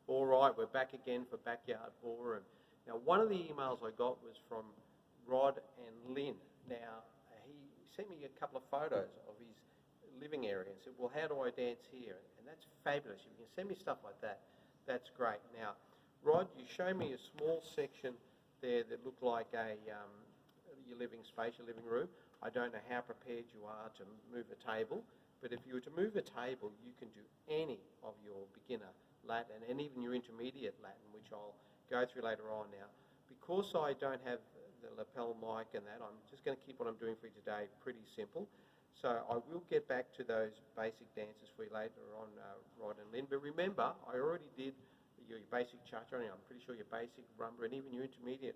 All right, we're back again for Backyard Ballroom. Now, one of the emails I got was from Rod and Lynn. Now, he sent me a couple of photos of his living area and said, well, how do I dance here? And that's fabulous. If you can send me stuff like that, that's great. Now, Rod, you show me a small section there that looked like your living space, your living room. I don't know how prepared you are to move a table, but if you were to move a table, you can do any of your beginner Latin and even your intermediate Latin, which I'll go through later on. Now, because I don't have the lapel mic and that, I'm just going to keep what I'm doing for you today pretty simple. So I will get back to those basic dances for you later on, Rod and Lynn. But remember, I already did your basic cha-cha, and I'm pretty sure your basic rumba and even your intermediate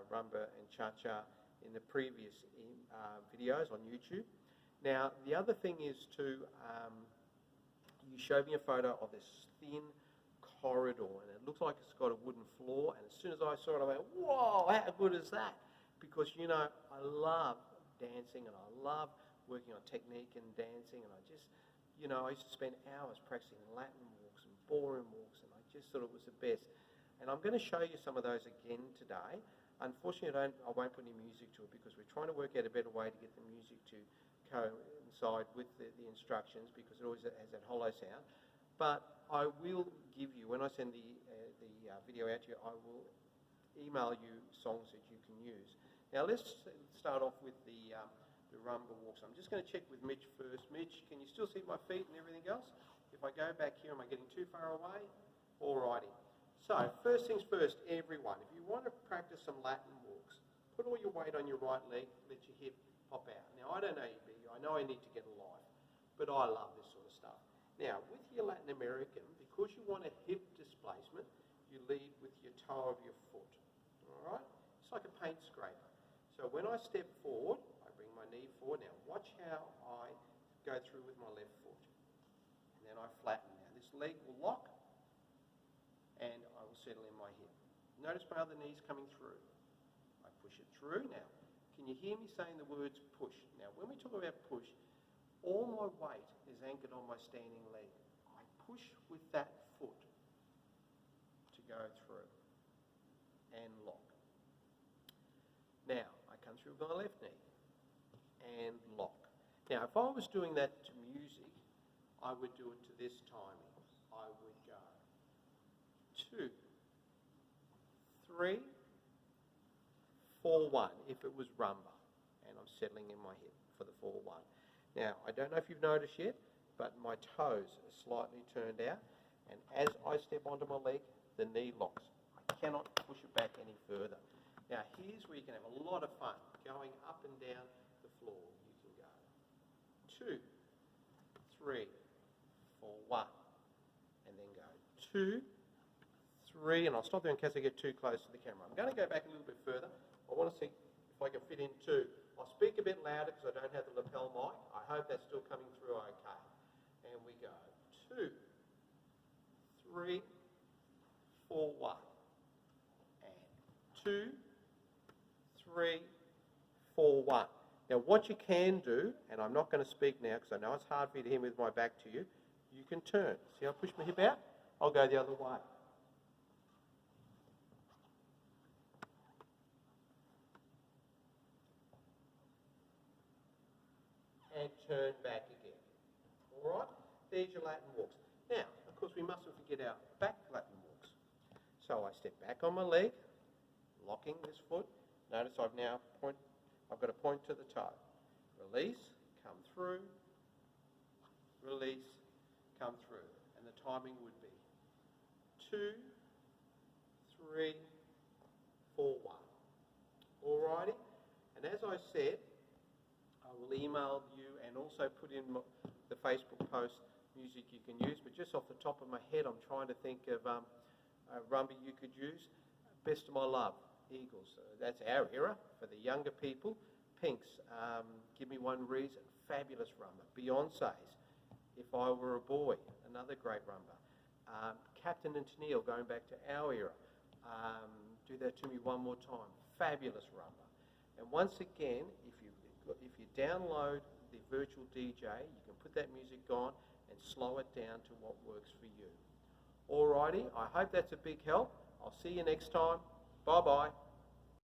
rumba and cha-cha in the previous videos on YouTube. Now, the other thing is you showed me a photo of this thin corridor, and it looks like it's got a wooden floor, and as soon as I saw it, I went, whoa, how good is that? Because, you know, I love dancing, and I love working on technique and dancing, and I just, you know, I used to spend hours practicing Latin walks and ballroom walks, and I just thought it was the best. And I'm going to show you some of those again today. Unfortunately, I won't put any music to it because we're trying to work out a better way to get the music to coincide with the instructions, because it always has that hollow sound. But I will give you, when I send the video out to you, I will email you songs that you can use. Now let's start off with the rumba walks. I'm just going to check with Mitch first. Mitch, can you still see my feet and everything else? If I go back here, am I getting too far away? Alrighty. So first things first, everyone, if you want to practice some Latin walks, put all your weight on your right leg, let your hip pop out. Now I don't know you, B, I know I need to get a life, but I love this sort of stuff. Now with your Latin American, because you want a hip displacement, you lead with your toe of your foot. Alright? It's like a paint scraper. So when I step forward, I bring my knee forward. Now watch how I go through with my left foot. And then I flatten. Now this leg will lock, and I will settle in my hip. Notice my other knee's coming through. I push it through. Now, can you hear me saying the words push? Now, when we talk about push, all my weight is anchored on my standing leg. I push with that foot to go through and lock. Now, I come through with my left knee and lock. Now, if I was doing that to music, I would do it to this timing. I would go 2, 3, 4, 1, if it was rumba, and I'm settling in my hip for the 4, 1. Now, I don't know if you've noticed yet, but my toes are slightly turned out, and as I step onto my leg, the knee locks. I cannot push it back any further. Now, here's where you can have a lot of fun, going up and down the floor. You can go 2, 3, 4, 1, and then go 2, 3, and I'll stop there in case I get too close to the camera. I'm going to go back a little bit further. I want to see if I can fit in 2. I'll speak a bit louder because I don't have the lapel mic. I hope that's still coming through okay. And we go 2, 3, 4, 1. And 2, 3, 4, 1. Now what you can do, and I'm not going to speak now because I know it's hard for you to hear me with my back to you, you can turn. See how I push my hip out? I'll go the other way. And turn back again. All right? There's your Latin walks. Now, of course, we mustn't forget our back Latin walks. So I step back on my leg, locking this foot. Notice I've got a point to the toe. Release, come through, release, come through. And the timing would be 2, 3, 4, 1. All righty? And as I said, I will email you and also put in the Facebook post music you can use, but just off the top of my head, I'm trying to think of rumba you could use. Best of My Love, Eagles. That's our era. For the younger people, Pinks, Give Me One Reason, fabulous rumba. Beyonce's, If I Were a Boy, another great rumba. Captain and Tennille, going back to our era. Do That To Me One More Time, fabulous rumba. And once again, if you download the virtual DJ, you can put that music on and slow it down to what works for you. Alrighty, I hope that's a big help. I'll see you next time. Bye-bye.